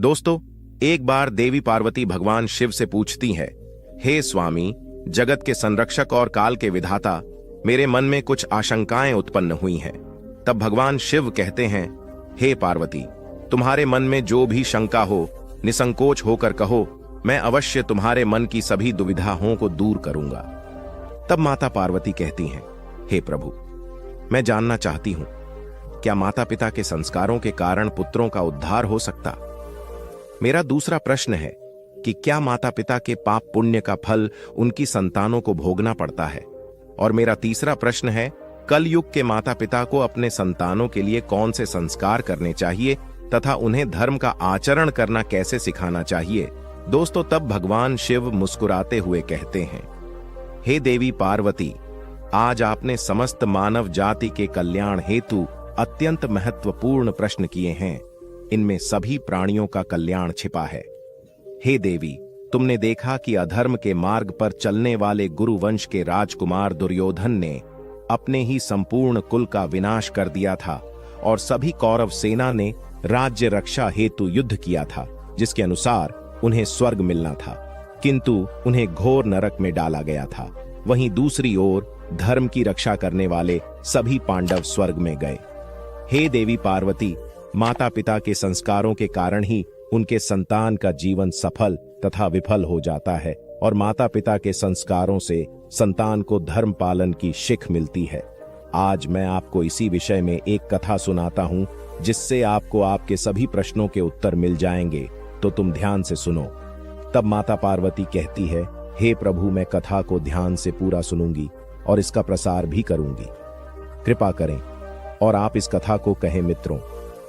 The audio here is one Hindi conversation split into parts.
दोस्तों, एक बार देवी पार्वती भगवान शिव से पूछती है, हे स्वामी, जगत के संरक्षक और काल के विधाता, मेरे मन में कुछ आशंकाएं उत्पन्न हुई हैं। तब भगवान शिव कहते हैं, हे पार्वती, तुम्हारे मन में जो भी शंका हो निसंकोच होकर कहो, मैं अवश्य तुम्हारे मन की सभी दुविधाओं को दूर करूंगा। तब माता पार्वती कहती हैं, हे प्रभु, मैं जानना चाहती हूं, क्या माता पिता के संस्कारों के कारण पुत्रों का उद्धार हो सकता? मेरा दूसरा प्रश्न है कि क्या माता पिता के पाप पुण्य का फल उनकी संतानों को भोगना पड़ता है? और मेरा तीसरा प्रश्न है, कलयुग के माता पिता को अपने संतानों के लिए कौन से संस्कार करने चाहिए तथा उन्हें धर्म का आचरण करना कैसे सिखाना चाहिए? दोस्तों, तब भगवान शिव मुस्कुराते हुए कहते हैं, हे देवी पार्वती, आज आपने समस्त मानव जाति के कल्याण हेतु अत्यंत महत्वपूर्ण प्रश्न किए हैं। इनमें सभी प्राणियों का कल्याण छिपा है। हे देवी, तुमने देखा कि अधर्म के मार्ग पर चलने वाले गुरुवंश के राजकुमार दुर्योधन ने अपने ही संपूर्ण कुल का विनाश कर दिया था और सभी कौरव सेना ने राज्य रक्षा हेतु युद्ध किया था, जिसके अनुसार उन्हें स्वर्ग मिलना था, किंतु उन्हें घोर नरक में डाला गया था। वहीं दूसरी ओर धर्म की रक्षा करने वाले सभी पांडव स्वर्ग में गए। हे देवी पार्वती, माता पिता के संस्कारों के कारण ही उनके संतान का जीवन सफल तथा विफल हो जाता है और माता पिता के संस्कारों से संतान को धर्म पालन की शिख मिलती है। आज मैं आपको इसी विषय में एक कथा सुनाता हूं, जिससे आपको आपके सभी प्रश्नों के उत्तर मिल जाएंगे, तो तुम ध्यान से सुनो। तब माता पार्वती कहती है, हे प्रभु, मैं कथा को ध्यान से पूरा सुनूंगी और इसका प्रसार भी करूंगी। कृपा करें और आप इस कथा को कहें मित्रों।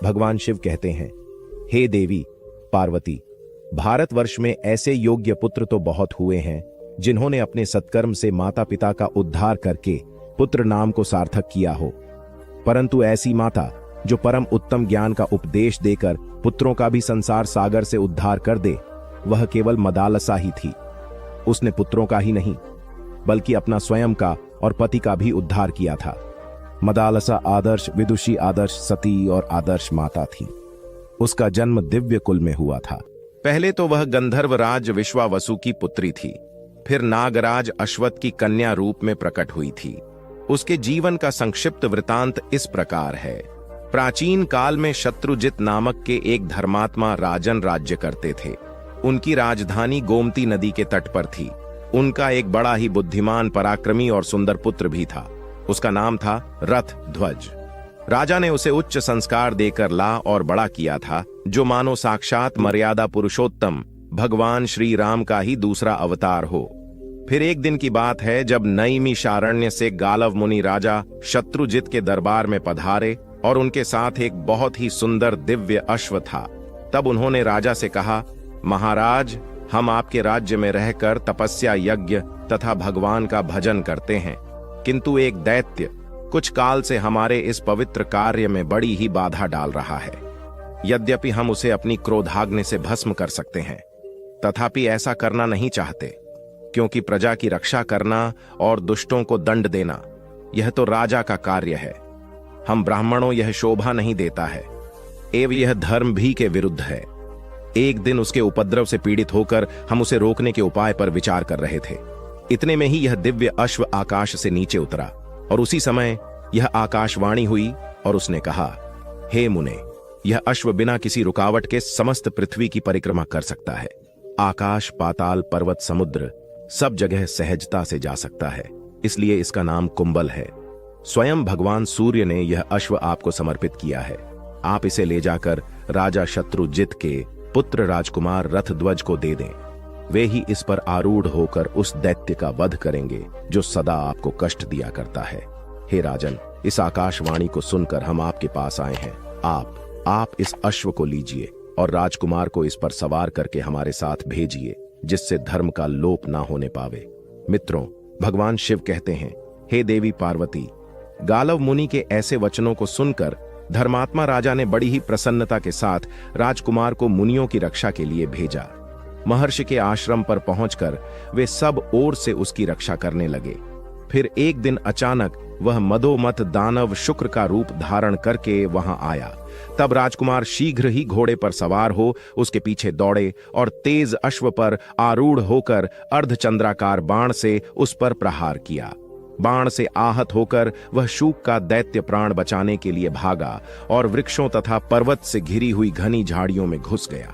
भगवान शिव कहते हैं, हे देवी पार्वती, भारतवर्ष में ऐसे योग्य पुत्र तो बहुत हुए हैं जिन्होंने अपने सत्कर्म से माता पिता का उद्धार करके पुत्र नाम को सार्थक किया हो, परंतु ऐसी माता जो परम उत्तम ज्ञान का उपदेश देकर पुत्रों का भी संसार सागर से उद्धार कर दे, वह केवल मदालसा ही थी। उसने पुत्रों का ही नहीं बल्कि अपना स्वयं का और पति का भी उद्धार किया था। मदालसा आदर्श विदुषी, आदर्श सती और आदर्श माता थी। उसका जन्म दिव्य कुल में हुआ था। पहले तो वह गंधर्व राज विश्वावसु की पुत्री थी, फिर नागराज अश्वत की कन्या रूप में प्रकट हुई थी। उसके जीवन का संक्षिप्त वृतांत इस प्रकार है। प्राचीन काल में शत्रुजित नामक के एक धर्मात्मा राजन राज्य करते थे। उनकी राजधानी गोमती नदी के तट पर थी। उनका एक बड़ा ही बुद्धिमान, पराक्रमी और सुंदर पुत्र भी था। उसका नाम था रथ ध्वज। राजा ने उसे उच्च संस्कार देकर ला और बड़ा किया था, जो मानो साक्षात मर्यादा पुरुषोत्तम भगवान श्री राम का ही दूसरा अवतार हो। फिर एक दिन की बात है, जब नैमिषारण्य से गालव मुनि राजा शत्रुजित के दरबार में पधारे और उनके साथ एक बहुत ही सुंदर दिव्य अश्व था। तब उन्होंने राजा से कहा, महाराज, हम आपके राज्य में रहकर तपस्या, यज्ञ तथा भगवान का भजन करते हैं, किंतु एक दैत्य कुछ काल से हमारे इस पवित्र कार्य में बड़ी ही बाधा डाल रहा है। यद्यपि हम उसे अपनी क्रोधाग्नि से भस्म कर सकते हैं, तथापि ऐसा करना नहीं चाहते, क्योंकि प्रजा की रक्षा करना और दुष्टों को दंड देना यह तो राजा का कार्य है। हम ब्राह्मणों यह शोभा नहीं देता है, एवं यह धर्म भी के विरुद्ध है। एक दिन उसके उपद्रव से पीड़ित होकर हम उसे रोकने के उपाय पर विचार कर रहे थे। इतने में ही यह दिव्य अश्व आकाश से नीचे उतरा और उसी समय यह आकाशवाणी हुई और उसने कहा, हे मुने, यह अश्व बिना किसी रुकावट के समस्त पृथ्वी की परिक्रमा कर सकता है। आकाश, पाताल, पर्वत, समुद्र सब जगह सहजता से जा सकता है, इसलिए इसका नाम कुंभल है। स्वयं भगवान सूर्य ने यह अश्व आपको समर्पित किया है। आप इसे ले जाकर राजा शत्रुजित के पुत्र राजकुमार रथध्वज को दे दें। वे ही इस पर आरूढ़ होकर उस दैत्य का वध करेंगे जो सदा आपको कष्ट दिया करता है। हे राजन, इस आकाशवाणी को सुनकर हम आपके पास आए हैं। आप इस अश्व को लीजिए और राजकुमार को इस पर सवार करके हमारे साथ भेजिए, जिससे धर्म का लोप ना होने पावे। मित्रों, भगवान शिव कहते हैं, हे देवी पार्वती, गालव मुनि के ऐसे वचनों को सुनकर धर्मात्मा राजा ने बड़ी ही प्रसन्नता के साथ राजकुमार को मुनियों की रक्षा के लिए भेजा। महर्षि के आश्रम पर पहुंचकर वे सब ओर से उसकी रक्षा करने लगे। फिर एक दिन अचानक वह मदोमत दानव शुक्र का रूप धारण करके वहां आया तब राजकुमार शीघ्र ही घोड़े पर सवार हो उसके पीछे दौड़े और तेज अश्व पर आरूढ़ होकर अर्धचंद्राकार बाण से उस पर प्रहार किया। बाण से आहत होकर वह शूक का दैत्य प्राण बचाने के लिए भागा और वृक्षों तथा पर्वत से घिरी हुई घनी झाड़ियों में घुस गया।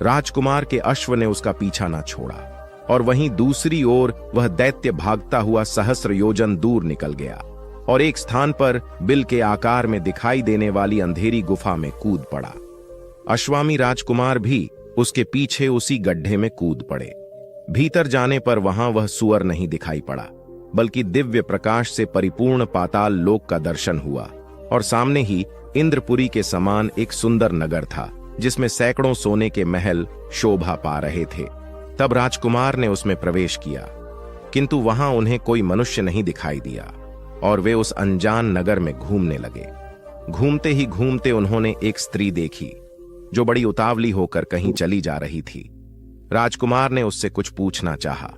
राजकुमार के अश्व ने उसका पीछा न छोड़ा और वहीं दूसरी ओर वह दैत्य भागता हुआ सहस्र योजन दूर निकल गया और एक स्थान पर बिल के आकार में दिखाई देने वाली अंधेरी गुफा में कूद पड़ा। अश्वामी राजकुमार भी उसके पीछे उसी गड्ढे में कूद पड़े। भीतर जाने पर वहां वह सुअर नहीं दिखाई पड़ा, बल्कि दिव्य प्रकाश से परिपूर्ण पाताल लोक का दर्शन हुआ और सामने ही इंद्रपुरी के समान एक सुंदर नगर था जिसमें सैकड़ों सोने के महल शोभा पा रहे थे। तब राजकुमार ने उसमें प्रवेश किया, किंतु वहां उन्हें कोई मनुष्य नहीं दिखाई दिया और वे उस अनजान नगर में घूमने लगे। घूमते ही घूमते उन्होंने एक स्त्री देखी जो बड़ी उतावली होकर कहीं चली जा रही थी। राजकुमार ने उससे कुछ पूछना चाहा,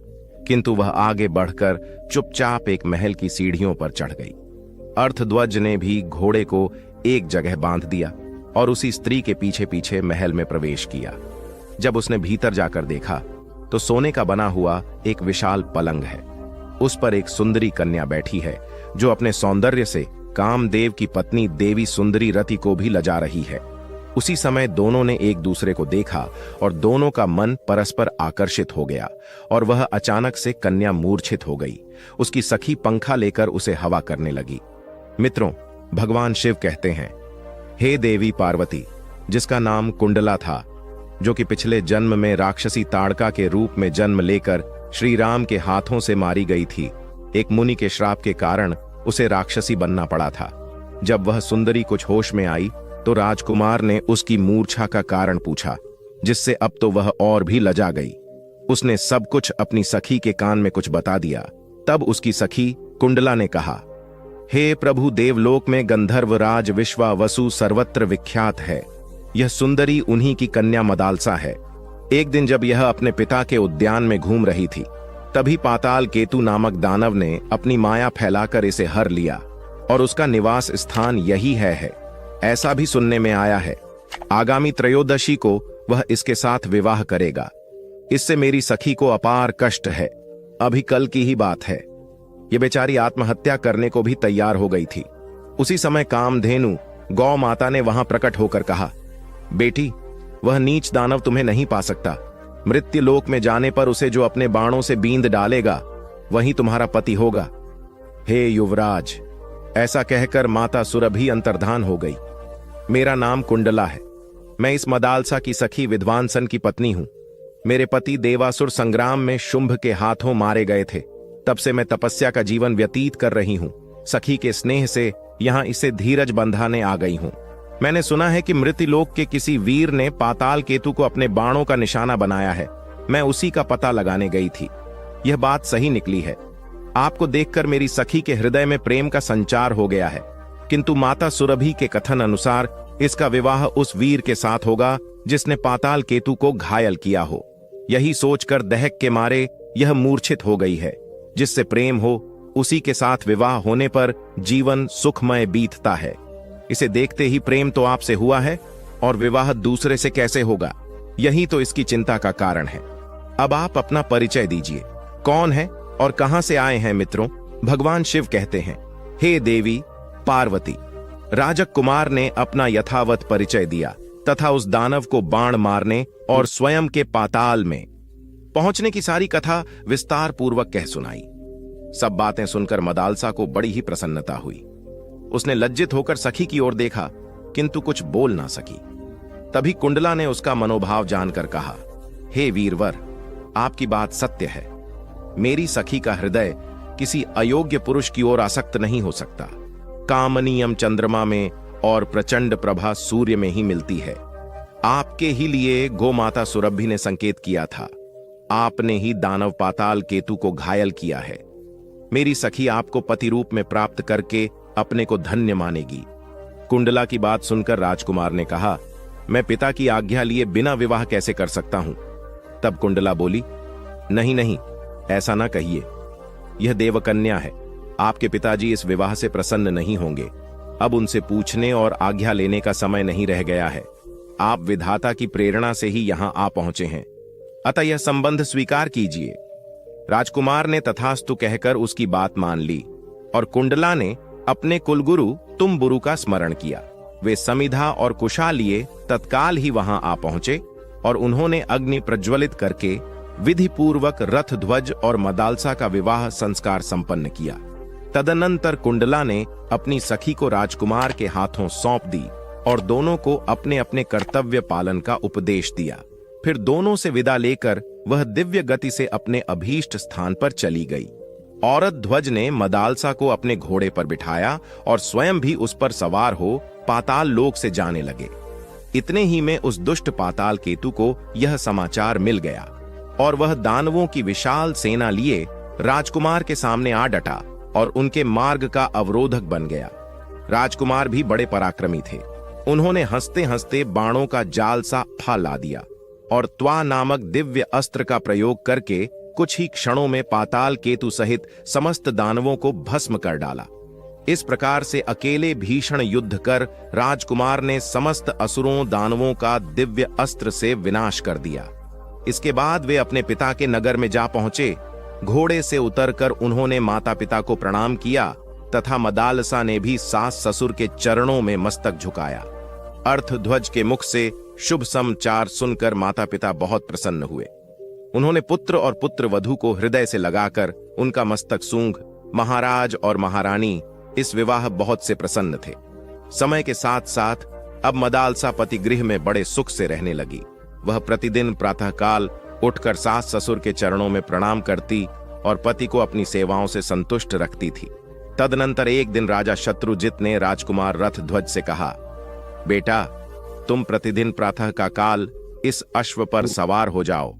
किंतु वह आगे बढ़कर चुपचाप एक महल की सीढ़ियों पर चढ़ गई। अर्थध्वज ने भी घोड़े को एक जगह बांध दिया और उसी स्त्री के पीछे पीछे महल में प्रवेश किया। जब उसने भीतर जाकर देखा तो सोने का बना हुआ एक विशाल पलंग है। उस पर एक सुंदरी कन्या बैठी है जो अपने सौंदर्य से कामदेव की पत्नी देवी सुंदरी रति को भी लजा रही है। उसी समय दोनों ने एक दूसरे को देखा और दोनों का मन परस्पर आकर्षित हो गया और वह अचानक से कन्या मूर्छित हो गई। उसकी सखी पंखा लेकर उसे हवा करने लगी। मित्रों, भगवान शिव कहते हैं, हे देवी पार्वती, जिसका नाम कुंडला था, जो कि पिछले जन्म में राक्षसी ताड़का के रूप में जन्म लेकर श्री राम के हाथों से मारी गई थी। एक मुनि के श्राप के कारण उसे राक्षसी बनना पड़ा था। जब वह सुंदरी कुछ होश में आई तो राजकुमार ने उसकी मूर्छा का कारण पूछा, जिससे अब तो वह और भी लजा गई। उसने सब कुछ अपनी सखी के कान में कुछ बता दिया। तब उसकी सखी कुंडला ने कहा, हे प्रभु, देवलोक में गंधर्वराज विश्वावसु सर्वत्र विख्यात है। यह सुंदरी उन्हीं की कन्या मदालसा है। एक दिन जब यह अपने पिता के उद्यान में घूम रही थी, तभी पाताल केतु नामक दानव ने अपनी माया फैलाकर इसे हर लिया और उसका निवास स्थान यही है। ऐसा भी सुनने में आया है। आगामी त्रयोदशी को वह इसके साथ विवाह करेगा। इससे मेरी सखी को अपार कष्ट है। अभी कल की ही बात है। ये बेचारी आत्महत्या करने को भी तैयार हो गई थी। उसी समय कामधेनु गौ माता ने वहां प्रकट होकर कहा, बेटी, वह नीच दानव तुम्हें नहीं पा सकता। मृत्यु लोक में जाने पर उसे जो अपने बाणों से बींद डालेगा वही तुम्हारा पति होगा। हे युवराज, ऐसा कहकर माता सुरभि अंतर्धान हो गई। मेरा नाम कुंडला है। मैं इस मदालसा की सखी विद्वांसन की पत्नी हूं। मेरे पति देवासुर संग्राम में शुंभ के हाथों मारे गए थे। तब से मैं तपस्या का जीवन व्यतीत कर रही हूं। सखी के स्नेह से यहां इसे धीरज बंधाने आ गई हूं। मैंने सुना है कि मृत्युलोक के किसी वीर ने पाताल केतु को अपने बाणों का निशाना बनाया है। मैं उसी का पता लगाने गई थी। यह बात सही निकली है। आपको देखकर मेरी सखी के हृदय में प्रेम का संचार हो गया है, किंतु माता सुरभि के कथन अनुसार इसका विवाह उस वीर के साथ होगा जिसने पाताल केतु को घायल किया हो। यही सोचकर दहक के मारे यह मूर्छित हो गई है। जिससे प्रेम हो उसी के साथ विवाह होने पर जीवन सुखमय बीतता है। इसे देखते ही प्रेम तो आपसे हुआ है और विवाह दूसरे से कैसे होगा, यही तो इसकी चिंता का कारण है। अब आप अपना परिचय दीजिए, कौन है और कहां से आए हैं मित्रों? भगवान शिव कहते हैं, हे देवी पार्वती। राजक कुमार ने अपना यथावत परिचय दिया तथा उस दानव को बाण मारने और स्वयं के पाताल में पहुंचने की सारी कथा विस्तार पूर्वक कह सुनाई। सब बातें सुनकर मदालसा को बड़ी ही प्रसन्नता हुई। उसने लज्जित होकर सखी की ओर देखा, किंतु कुछ बोल ना सकी। तभी कुंडला ने उसका मनोभाव जानकर कहा, हे वीरवर, आपकी बात सत्य है। मेरी सखी का हृदय किसी अयोग्य पुरुष की ओर आसक्त नहीं हो सकता। कामनीयम चंद्रमा में और प्रचंड प्रभा सूर्य में ही मिलती है। आपके ही लिए गोमाता सुरभि ने संकेत किया था। आपने ही दानव पाताल केतु को घायल किया है। मेरी सखी आपको पति रूप में प्राप्त करके अपने को धन्य मानेगी। कुंडला की बात सुनकर राजकुमार ने कहा, मैं पिता की आज्ञा लिए बिना विवाह कैसे कर सकता हूं? तब कुंडला बोली, नहीं नहीं, ऐसा ना कहिए। यह देवकन्या है। आपके पिताजी इस विवाह से प्रसन्न नहीं होंगे। अब उनसे पूछने और आज्ञा लेने का समय नहीं रह गया है। आप विधाता की प्रेरणा से ही यहां आ पहुंचे हैं, अतः यह संबंध स्वीकार कीजिए। राजकुमार ने तथास्तु कहकर उसकी बात मान ली और कुंडला ने अपने कुलगुरु तुम्बुरु का स्मरण किया। वे समिधा और कुशा लिए तत्काल ही वहां आ पहुंचे और उन्होंने अग्नि प्रज्वलित करके विधि पूर्वक रथ ध्वज और मदालसा का विवाह संस्कार संपन्न किया। तदनंतर कुंडला ने अपनी सखी को राजकुमार के हाथों सौंप दी और दोनों को अपने अपने कर्तव्य पालन का उपदेश दिया। फिर दोनों से विदा लेकर वह दिव्य गति से अपने अभीष्ट स्थान पर चली गई। औरत ध्वज ने मदालसा को अपने घोड़े पर बिठाया और स्वयं भी उस पर सवार हो पाताल लोक से जाने लगे। इतने ही में उस दुष्ट पाताल केतु को यह समाचार मिल गया और वह दानवों की विशाल सेना लिए राजकुमार के सामने आ डटा और उनके मार्ग का अवरोधक बन गया। राजकुमार भी बड़े पराक्रमी थे। उन्होंने हंसते हंसते बाणों का जाल सा फा ला दिया और त्वा नामक दिव्य अस्त्र का प्रयोग करके कुछ ही क्षणों में पाताल केतु सहित समस्त दानवों को भस्म कर डाला। इस प्रकार से अकेले भीषण युद्ध कर राजकुमार ने समस्त असुरों दानवों का दिव्य अस्त्र से विनाश कर दिया। इसके बाद वे अपने पिता के नगर में जा पहुंचे। घोड़े से उतरकर उन्होंने माता पिता को प्रणाम किया तथा मदालसा ने भी सास ससुर के चरणों में मस्तक झुकाया। अर्थध्वज के मुख से शुभ समाचार सुनकर माता पिता बहुत प्रसन्न हुए। उन्होंने पुत्र और पुत्र वधू को हृदय से लगाकर उनका मस्तक सूंघ। महाराज और महारानी इस विवाह बहुत से प्रसन्न थे। समय के साथ साथ अब मदालसा पति गृह में बड़े सुख से रहने लगी। वह प्रतिदिन प्रातःकाल उठकर सास ससुर के चरणों में प्रणाम करती और पति को अपनी सेवाओं से संतुष्ट रखती थी। तदनंतर एक दिन राजा शत्रुजित ने राजकुमार रथध्वज से कहा, बेटा, तुम प्रतिदिन प्रातः का काल इस अश्व पर सवार हो जाओ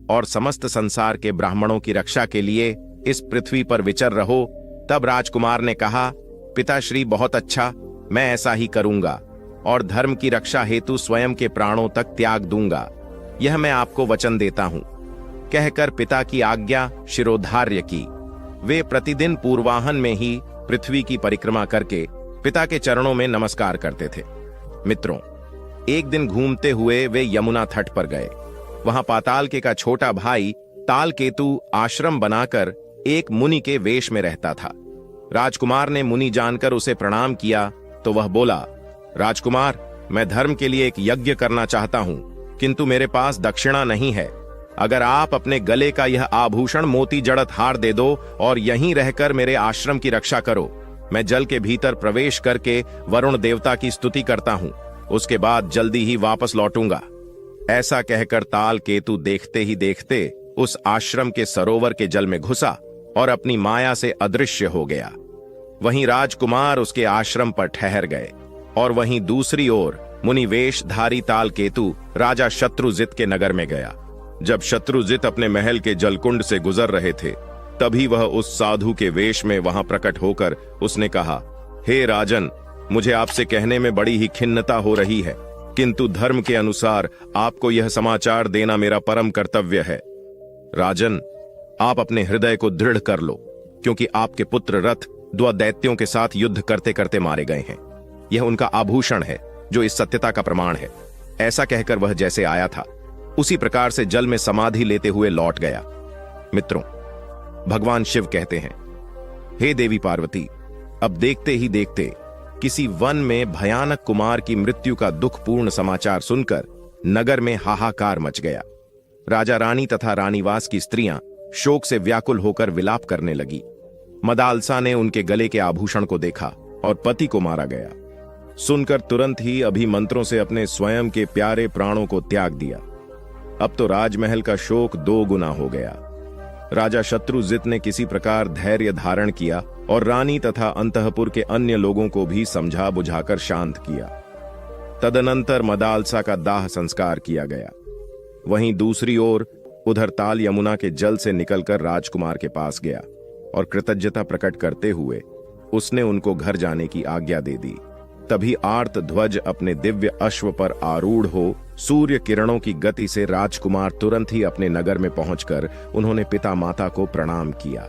और समस्त संसार के ब्राह्मणों की रक्षा के लिए इस पृथ्वी पर विचर रहो। तब राजकुमार ने कहा, पिताश्री, बहुत अच्छा, मैं ऐसा ही करूंगा और धर्म की रक्षा हेतु स्वयं के प्राणों तक त्याग दूंगा। यह मैं आपको वचन देता हूं। कहकर पिता की आज्ञा शिरोधार्य की। वे प्रतिदिन पूर्वाहन में ही पृथ्वी की परिक्रमा करके पिता के चरणों में नमस्कार करते थे। मित्रों, एक दिन घूमते हुए वे यमुना तट पर गए। वहां पातालके का छोटा भाई तालकेतु आश्रम बनाकर एक मुनि के वेश में रहता था। राजकुमार ने मुनि जानकर उसे प्रणाम किया तो वह बोला, राजकुमार, मैं धर्म के लिए एक यज्ञ करना चाहता हूं, किंतु मेरे पास दक्षिणा नहीं है। अगर आप अपने गले का यह आभूषण मोती जड़त हार दे दो और यहीं रहकर मेरे आश्रम की रक्षा करो, मैं जल के भीतर प्रवेश करके वरुण देवता की स्तुति करता हूं। उसके बाद जल्दी ही वापस लौटूंगा। ऐसा कहकर तालकेतु देखते ही देखते उस आश्रम के सरोवर के जल में घुसा और अपनी माया से अदृश्य हो गया। वहीं राजकुमार उसके आश्रम पर ठहर गए और वहीं दूसरी ओर मुनिवेशधारी तालकेतु राजा शत्रुजित के नगर में गया। जब शत्रुजित अपने महल के जलकुंड से गुजर रहे थे, तभी वह उस साधु के वेश में वहां प्रकट होकर उसने कहा, हे राजन, मुझे आपसे कहने में बड़ी ही खिन्नता हो रही है, किंतु धर्म के अनुसार आपको यह समाचार देना मेरा परम कर्तव्य है। राजन, आप अपने हृदय को दृढ़ कर लो, क्योंकि आपके पुत्र रथ 2 दैत्यों के साथ युद्ध करते करते मारे गए हैं। यह उनका आभूषण है जो इस सत्यता का प्रमाण है। ऐसा कहकर वह जैसे आया था उसी प्रकार से जल में समाधि लेते हुए लौट गया। मित्रों, भगवान शिव कहते हैं, हे देवी पार्वती, अब देखते ही देखते किसी वन में भयानक कुमार की मृत्यु का दुखपूर्ण समाचार सुनकर नगर में हाहाकार मच गया। राजा रानी तथा रानीवास की स्त्रियां शोक से व्याकुल होकर विलाप करने लगी। मदालसा ने उनके गले के आभूषण को देखा और पति को मारा गया। सुनकर तुरंत ही अभिमंत्रों से अपने स्वयं के प्यारे प्राणों को त्याग दिया। अब तो राजमहल का शोक 2 गुना हो गया। राजा शत्रुजित ने किसी प्रकार धैर्य धारण किया और रानी तथा अंतःपुर के अन्य लोगों को भी समझा बुझाकर शांत किया। तदनंतर मदालसा का दाह संस्कार किया गया। वहीं दूसरी ओर उधर ताल यमुना के जल से निकलकर राजकुमार के पास गया और कृतज्ञता प्रकट करते हुए उसने उनको घर जाने की आज्ञा दे दी। तभी आर्त ध्वज अपने दिव्य अश्व पर आरूढ़ हो सूर्य किरणों की गति से राजकुमार तुरंत ही अपने नगर में पहुंचकर उन्होंने पिता माता को प्रणाम किया।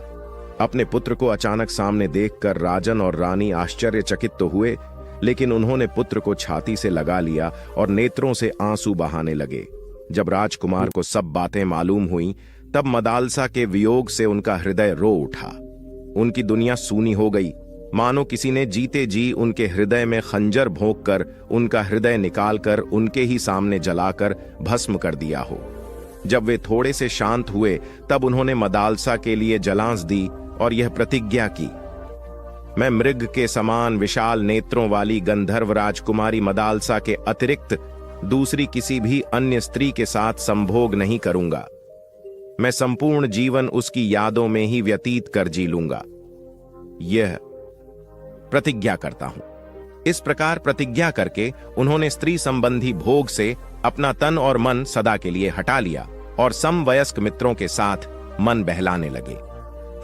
अपने पुत्र को अचानक सामने देखकर राजन और रानी आश्चर्यचकित तो हुए, लेकिन उन्होंने पुत्र को छाती से लगा लिया और नेत्रों से आंसू बहाने लगे। जब राजकुमार को सब बातें मालूम हुईं, तब मदालसा के वियोग से उनका हृदय रो उठा। उनकी दुनिया सूनी हो गई, मानो किसी ने जीते जी उनके हृदय में खंजर भोंककर उनका हृदय निकालकर उनके ही सामने जलाकर भस्म कर दिया हो। जब वे थोड़े से शांत हुए, तब उन्होंने मदालसा के लिए जलांस दी और यह प्रतिज्ञा की, मैं मृग के समान विशाल नेत्रों वाली गंधर्व राजकुमारी मदालसा के अतिरिक्त दूसरी किसी भी अन्य स्त्री के साथ संभोग नहीं करूंगा। मैं संपूर्ण जीवन उसकी यादों में ही व्यतीत कर जी लूंगा। यह प्रतिज्ञा करता हूं। इस प्रकार प्रतिज्ञा करके उन्होंने स्त्री संबंधी भोग से अपना तन और मन सदा के लिए हटा लिया और समवयस्क मित्रों के साथ मन बहलाने लगे।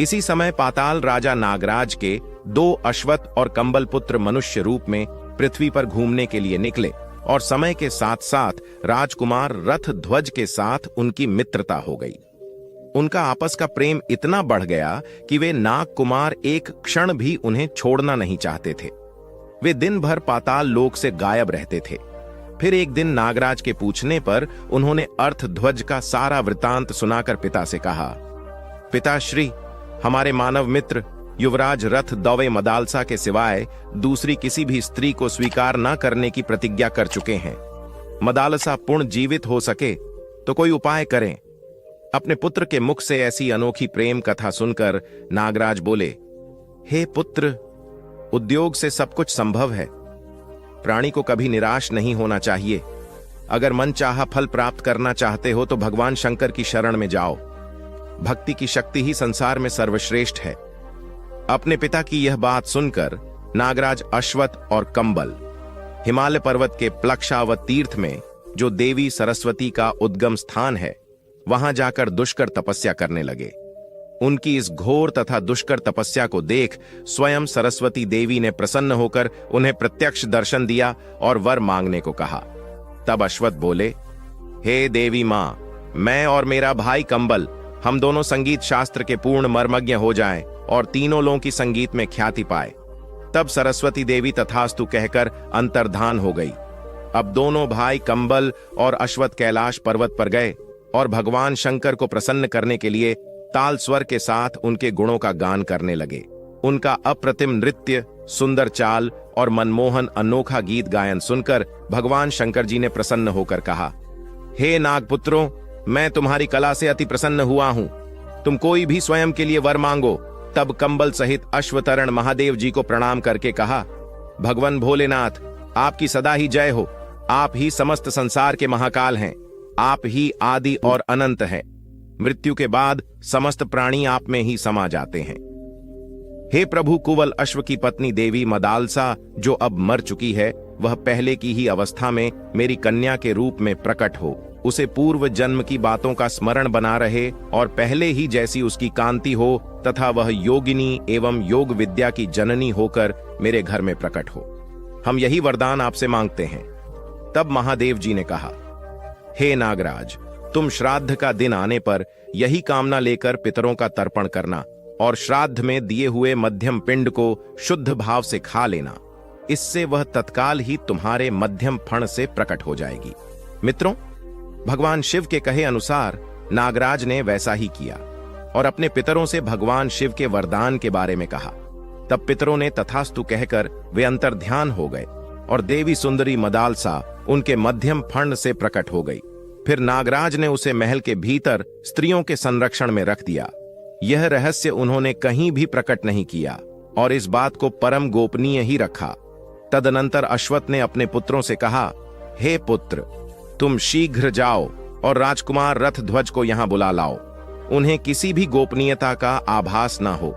इसी समय पाताल राजा नागराज के 2 अश्वत्थ और कंबल पुत्र मनुष्य रूप में पृथ्वी पर घूमने के लिए निकले और समय के साथ साथ राजकुमार रथ ध्वज के साथ उनकी मित्रता हो गई। उनका आपस का प्रेम इतना बढ़ गया कि वे नाग कुमार एक क्षण भी उन्हें छोड़ना नहीं चाहते थे। वे दिन भर पाताल लोक से गायब रहते थे। फिर एक दिन नागराज के पूछने पर उन्होंने अर्थ ध्वज का सारा वृतांत सुनाकर पिता से कहा, पिताश्री, हमारे मानव मित्र युवराज रथ दौवे मदालसा के सिवाय दूसरी किसी भी स्त्री को स्वीकार न करने की प्रतिज्ञा कर चुके हैं। मदालसा पूर्ण जीवित हो सके तो कोई उपाय करें। अपने पुत्र के मुख से ऐसी अनोखी प्रेम कथा सुनकर नागराज बोले, हे पुत्र, उद्योग से सब कुछ संभव है। प्राणी को कभी निराश नहीं होना चाहिए। अगर मन चाहा फल प्राप्त करना चाहते हो तो भगवान शंकर की शरण में जाओ। भक्ति की शक्ति ही संसार में सर्वश्रेष्ठ है। अपने पिता की यह बात सुनकर नागराज अश्वत्थ और कंबल हिमालय पर्वत के प्लक्षावत तीर्थ में, जो देवी सरस्वती का उद्गम स्थान है, वहां जाकर दुष्कर तपस्या करने लगे। उनकी इस घोर तथा दुष्कर तपस्या को देख स्वयं सरस्वती देवी ने प्रसन्न होकर उन्हें प्रत्यक्ष दर्शन दिया और वर मांगने को कहा। तब अश्वत्थ बोले, हे देवी मां, मैं और मेरा भाई कंबल, हम दोनों संगीत शास्त्र के पूर्ण मर्मज्ञ हो जाएं और तीनों लोगों की संगीत में ख्याति पाए। तब सरस्वती देवी तथास्तु कहकर अंतर्धान हो गई। अब दोनों भाई कंबल और अश्वत्थ कैलाश पर्वत पर गए और भगवान शंकर को प्रसन्न करने के लिए ताल स्वर के साथ उनके गुणों का गान करने लगे। उनका अप्रतिम नृत्य, सुंदर चाल और मनमोहन अनोखा गीत गायन सुनकर भगवान शंकर जी ने प्रसन्न होकर कहा, हे नागपुत्रों, मैं तुम्हारी कला से अति प्रसन्न हुआ हूं। तुम कोई भी स्वयं के लिए वर मांगो। तब कंबल सहित अश्वतरण महादेव जी को प्रणाम करके कहा, भगवान भोलेनाथ, आपकी सदा ही जय हो। आप ही समस्त संसार के महाकाल हैं। आप ही आदि और अनंत हैं। मृत्यु के बाद समस्त प्राणी आप में ही समा जाते हैं। हे प्रभु, कुवल अश्व की पत्नी देवी मदालसा, जो अब मर चुकी है, वह पहले की ही अवस्था में मेरी कन्या के रूप में प्रकट हो। उसे पूर्व जन्म की बातों का स्मरण बना रहे और पहले ही जैसी उसकी कांति हो तथा वह योगिनी एवं योग विद्या की जननी होकर मेरे घर में प्रकट हो। हम यही वरदान आपसे मांगते हैं। तब महादेव जी ने कहा, हे नागराज, तुम श्राद्ध का दिन आने पर यही कामना लेकर पितरों का तर्पण करना और श्राद्ध में दिए हुए मध्यम पिंड को शुद्ध भाव से खा लेना। इससे वह तत्काल ही तुम्हारे मध्यम फण से प्रकट हो जाएगी। मित्रों, भगवान शिव के कहे अनुसार नागराज ने वैसा ही किया और अपने पितरों से भगवान शिव के वरदान के बारे में कहा। तब पितरों ने तथास्तु कहकर वे अंतर्ध्यान हो गए और देवी सुंदरी मदालसा उनके मध्यम फण से प्रकट हो गई। फिर नागराज ने उसे महल के भीतर स्त्रियों के संरक्षण में रख दिया। यह रहस्य उन्होंने कहीं भी प्रकट नहीं किया और इस बात को परम गोपनीय ही रखा। तदनंतर अश्वत्थ ने अपने पुत्रों से कहा, हे पुत्र, तुम शीघ्र जाओ और राजकुमार रथ ध्वज को यहां बुला लाओ। उन्हें किसी भी गोपनीयता का आभास ना हो।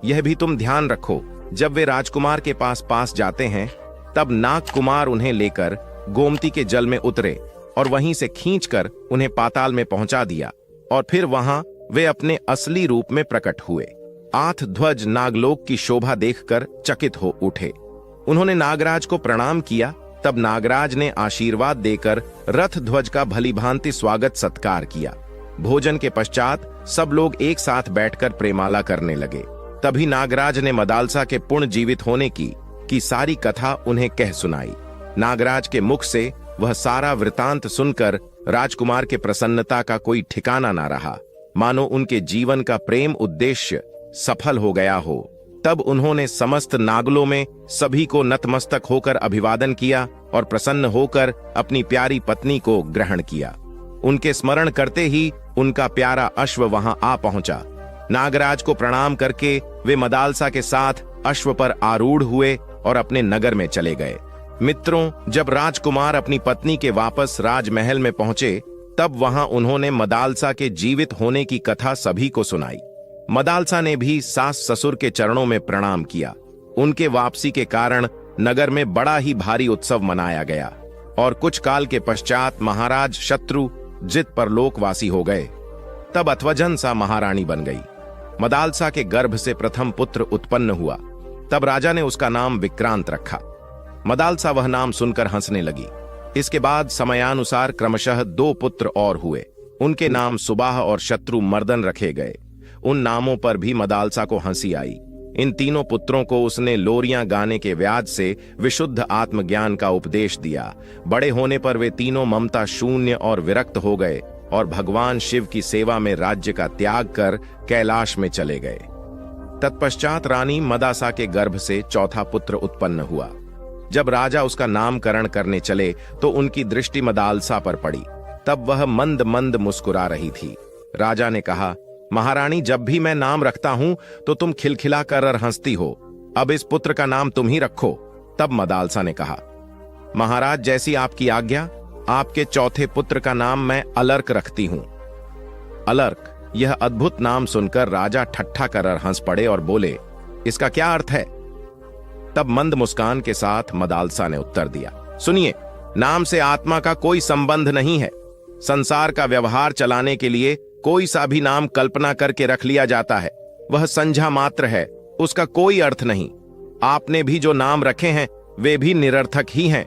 यह भी तुम ध्यान रखो, जब वे राजकुमार के पास जाते हैं, तब नाग कुमार उन्हें लेकर गोमती के जल में उतरे और वहीं से खींचकर उन्हें पाताल में पहुंचा दिया और फिर वहां वे अपने असली रूप में प्रकट हुए। आठ ध्वज नागलोक की शोभा देखकर चकित हो उठे। उन्होंने नागराज को प्रणाम किया। तब नागराज ने आशीर्वाद देकर रथ ध्वज का भलीभांति स्वागत सत्कार किया। भोजन के पश्चात सब लोग एक साथ बैठकर प्रेमाला करने लगे। तभी नागराज ने मदालसा के पुण्य जीवित होने की की सारी कथा उन्हें कह सुनाई। नागराज के मुख से वह सारा वृतांत सुनकर राजकुमार के प्रसन्नता का कोई ठिकाना ना रहा, मानो उनके जीवन का प्रेम उद्देश्य सफल हो गया हो। तब उन्होंने समस्त नागलों में सभी को नतमस्तक होकर अभिवादन किया और प्रसन्न होकर अपनी प्यारी पत्नी को ग्रहण किया। उनके स्मरण करते ही उनका प्यारा अश्व वहां आ पहुंचा। नागराज को प्रणाम करके वे मदालसा के साथ अश्व पर आरूढ़ हुए और अपने नगर में चले गए। मित्रों, जब राजकुमार अपनी पत्नी के वापस राजमहल में पहुंचे, तब वहां उन्होंने मदालसा के जीवित होने की कथा सभी को सुनाई। मदालसा ने भी सास ससुर के चरणों में प्रणाम किया। उनके वापसी के कारण नगर में बड़ा ही भारी उत्सव मनाया गया और कुछ काल के पश्चात महाराज शत्रुजित परलोकवासी हो गए। तब अथवजनसा महारानी बन गई। मदालसा के गर्भ से प्रथम पुत्र उत्पन्न हुआ। तब राजा ने उसका नाम विक्रांत रखा। मदालसा वह नाम सुनकर हंसने लगी। इसके बाद समयानुसार क्रमशः 2 पुत्र और हुए। उनके नाम सुबाह और शत्रुमर्दन रखे गए। उन नामों पर भी मदालसा को हंसी आई। इन तीनों पुत्रों को उसने लोरियां गाने के व्याज से विशुद्ध आत्मज्ञान का उपदेश दिया। बड़े होने पर वे तीनों ममता शून्य और विरक्त हो गए और भगवान शिव की सेवा में राज्य का त्याग कर कैलाश में चले गए। तत्पश्चात रानी मदासा के गर्भ से चौथा पुत्र उत्पन्न हुआ। जब राजा उसका नामकरण करने चले तो उनकी दृष्टि मदालसा पर पड़ी। तब वह मंद मंद मुस्कुरा रही थी। राजा ने कहा, महारानी, जब भी मैं नाम रखता हूं तो तुम खिलखिला कर हंसती हो। अब इस पुत्र का नाम तुम ही रखो। तब मदालसा ने कहा, महाराज, जैसी आपकी आज्ञा। आपके चौथे पुत्र का नाम मैं अलर्क रखती हूं। अलर्क, यह अद्भुत नाम सुनकर राजा ठट्ठा कर हंस पड़े और बोले, इसका क्या अर्थ है? तब मंद मुस्कान के साथ मदालसा ने उत्तर दिया, सुनिए, नाम से आत्मा का कोई संबंध नहीं है। संसार का व्यवहार चलाने के लिए कोई सा भी नाम कल्पना करके रख लिया जाता है। वह संझा मात्र है, उसका कोई अर्थ नहीं। आपने भी जो नाम रखे हैं वे भी निरर्थक ही हैं।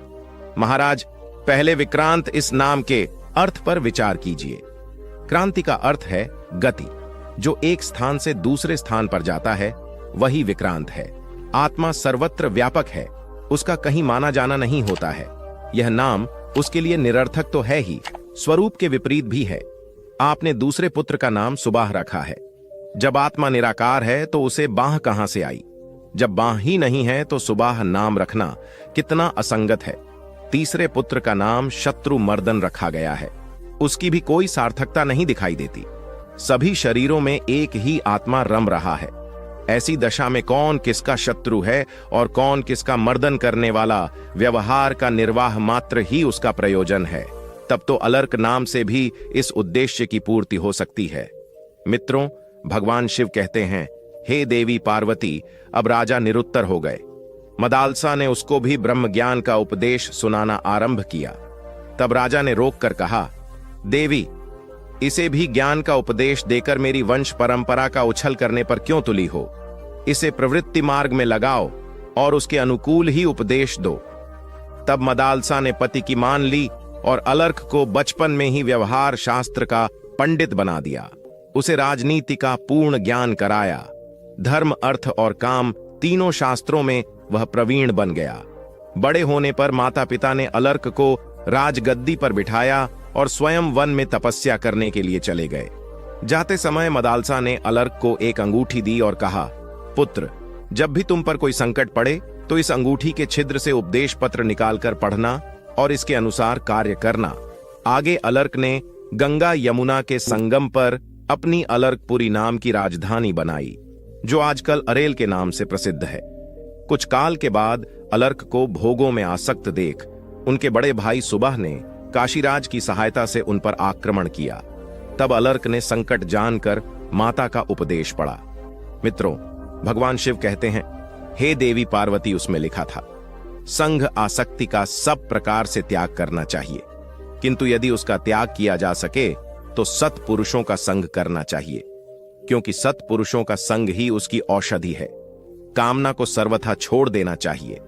महाराज, पहले विक्रांत इस नाम के अर्थ पर विचार कीजिए। क्रांति का अर्थ है गति। जो एक स्थान से दूसरे स्थान पर जाता है वही विक्रांत है। आत्मा सर्वत्र व्यापक है, उसका कहीं माना जाना नहीं होता है। यह नाम उसके लिए निरर्थक तो है ही, स्वरूप के विपरीत भी है। आपने दूसरे पुत्र का नाम सुबाह रखा है। जब आत्मा निराकार है तो उसे बाह कहां से आई? जब बाह ही नहीं है तो सुबाह नाम रखना कितना असंगत है। तीसरे पुत्र का नाम शत्रुमर्दन रखा गया है। उसकी भी कोई सार्थकता नहीं दिखाई देती। सभी शरीरों में एक ही आत्मा रम रहा है। ऐसी दशा में कौन किसका शत्रु है और कौन किसका मर्दन करने वाला, व्यवहार का निर्वाह मात्र ही उसका प्रयोजन है। तब तो अलर्क नाम से भी इस उद्देश्य की पूर्ति हो सकती है। मित्रों, भगवान शिव कहते हैं, हे देवी पार्वती, अब राजा निरुत्तर हो गए। मदालसा ने उसको भी ब्रह्म ज्ञान का उपदेश सुनाना आरंभ किया। तब राजा ने रोककर कहा, देवी, इसे भी ज्ञान का उपदेश देकर मेरी वंश परंपरा का उछल करने पर क्यों तुली हो? इसे प्रवृत्ति मार्ग में लगाओ और उसके अनुकूल ही उपदेश दो। तब मदालसा ने पति की मान ली और अलर्क को बचपन में ही व्यवहार शास्त्र का पंडित बना दिया। उसे राजनीति का पूर्ण ज्ञान कराया। धर्म, अर्थ और काम तीनों शास्त्रों में वह प्रवीण बन गया। बड़े होने पर माता पिता ने अलर्क को राजगद्दी पर बिठाया और स्वयं वन में तपस्या करने के लिए चले गए। जाते समय मदालसा ने अलर्क को एक अंगूठी दी और कहा, पुत्र, जब भी तुम पर कोई संकट पड़े तो इस अंगूठी के छिद्र से उपदेश पत्र निकालकर पढ़ना और इसके अनुसार कार्य करना। आगे अलर्क ने गंगा यमुना के संगम पर अपनी अलर्कपुरी नाम की राजधानी बनाई, जो आजकल अरेल के नाम से प्रसिद्ध है। कुछ काल के बाद अलर्क को भोगों में आसक्त देख उनके बड़े भाई सुबाह ने काशीराज की सहायता से उन पर आक्रमण किया। तब अलर्क ने संकट जानकर माता का उपदेश पढ़ा। मित्रों, भगवान शिव कहते हैं, हे देवी पार्वती, उसमें लिखा था, संघ आसक्ति का सब प्रकार से त्याग करना चाहिए, किंतु यदि उसका त्याग किया जा सके तो सत्पुरुषों का संग करना चाहिए, क्योंकि सत्पुरुषों का संग ही उसकी औषधि है। कामना को सर्वथा छोड़ देना चाहिए,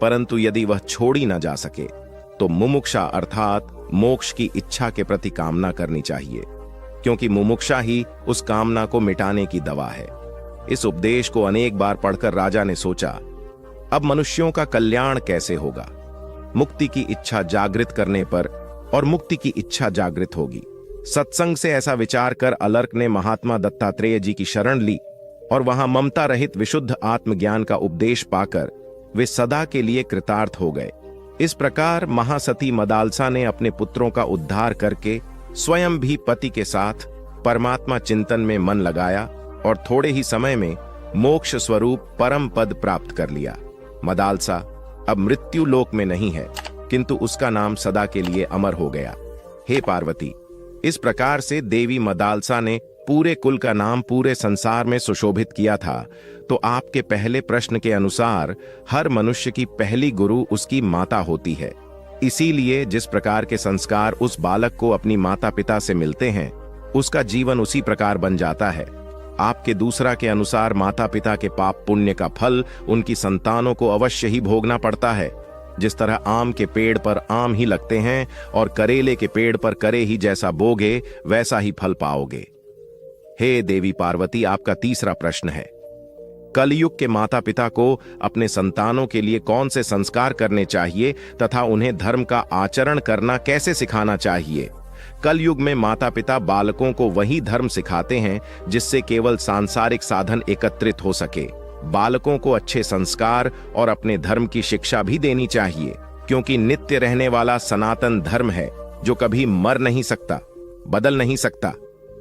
परंतु यदि वह छोड़ी न जा सके तो मुमुक्षा अर्थात मोक्ष की इच्छा के प्रति कामना करनी चाहिए, क्योंकि मुमुक्षा ही उस कामना को मिटाने की दवा है। इस उपदेश को अनेक बार पढ़कर राजा ने सोचा, अब मनुष्यों का कल्याण कैसे होगा? मुक्ति की इच्छा जागृत करने पर और मुक्ति की इच्छा जागृत होगी। सत्संग से ऐसा विचार कर अलर्क ने महात्मा दत्तात्रेय जी की शरण ली और वहां ममता रहित विशुद्ध आत्मज्ञान का उपदेश पाकर वे सदा के लिए कृतार्थ हो गए। इस प्रकार महासती मदालसा ने अपने पुत्रों का उद्धार करके स्वयं भी पति के साथ परमात्मा चिंतन में मन लगाया और थोड़े ही समय में मोक्ष स्वरूप परम पद प्राप्त कर लिया। मदालसा अब मृत्यु लोक में नहीं है, किंतु उसका नाम सदा के लिए अमर हो गया। हे पार्वती, इस प्रकार से देवी मदालसा ने पूरे कुल का नाम पूरे संसार में सुशोभित किया था। तो आपके पहले प्रश्न के अनुसार हर मनुष्य की पहली गुरु उसकी माता होती है। इसीलिए जिस प्रकार के संस्कार उस बालक को अपनी माता पिता से मिलते हैं, उसका जीवन उसी प्रकार बन जाता है। आपके दूसरा के अनुसार माता पिता के पाप पुण्य का फल उनकी संतानों को अवश्य ही भोगना पड़ता है। जिस तरह आम के पेड़ पर आम ही लगते हैं और करेले के पेड़ पर करे ही जैसा बोगे वैसा ही फल पाओगे। हे देवी पार्वती, आपका तीसरा प्रश्न है, कलयुग के माता पिता को अपने संतानों के लिए कौन से संस्कार करने चाहिए तथा उन्हें धर्म का आचरण करना कैसे सिखाना चाहिए? कलयुग में माता पिता बालकों को वही धर्म सिखाते हैं जिससे केवल सांसारिक साधन एकत्रित हो सके। बालकों को अच्छे संस्कार और अपने धर्म की शिक्षा भी देनी चाहिए, क्योंकि नित्य रहने वाला सनातन धर्म है जो कभी मर नहीं सकता, बदल नहीं सकता।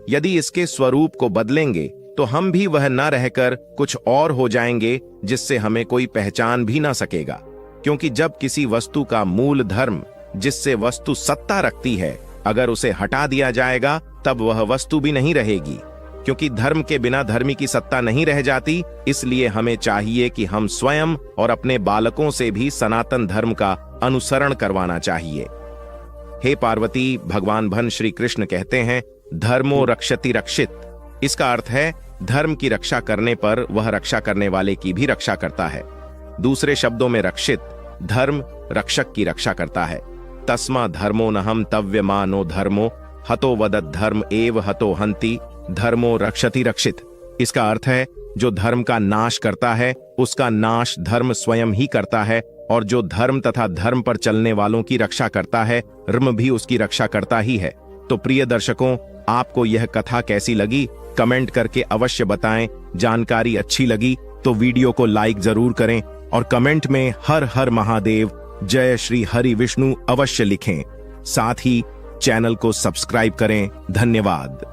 यदि इसके स्वरूप को बदलेंगे तो हम भी वह न रहकर कुछ और हो जाएंगे जिससे हमें कोई पहचान भी ना सकेगा। क्योंकि जब किसी वस्तु का मूल धर्म, जिससे वस्तु सत्ता रखती है, अगर उसे हटा दिया जाएगा तब वह वस्तु भी नहीं रहेगी। क्योंकि धर्म के बिना धर्मी की सत्ता नहीं रह जाती, इसलिए हमें चाहिए कि हम स्वयं और अपने बालकों से भी सनातन धर्म का अनुसरण करवाना चाहिए। हे पार्वती, भगवान भन श्री कृष्ण कहते हैं, धर्मो रक्षति रक्षित। इसका अर्थ है धर्म की रक्षा करने पर वह रक्षा करने वाले की भी रक्षा करता है। दूसरे शब्दों में रक्षित, धर्म रक्षक की रक्षा करता है। तस्मा धर्मो नहम तव्यमानो धर्मो हतो वदत धर्म एव हतो हंति धर्मो रक्षति रक्षित। इसका अर्थ है जो धर्म का नाश करता है उसका नाश धर्म स्वयं ही करता है, और जो धर्म तथा धर्म पर चलने वालों की रक्षा करता है, धर्म भी उसकी रक्षा करता ही है। तो प्रिय दर्शकों, आपको यह कथा कैसी लगी कमेंट करके अवश्य बताएं। जानकारी अच्छी लगी तो वीडियो को लाइक जरूर करें और कमेंट में हर हर महादेव, जय श्री हरि विष्णु अवश्य लिखें। साथ ही चैनल को सब्सक्राइब करें। धन्यवाद।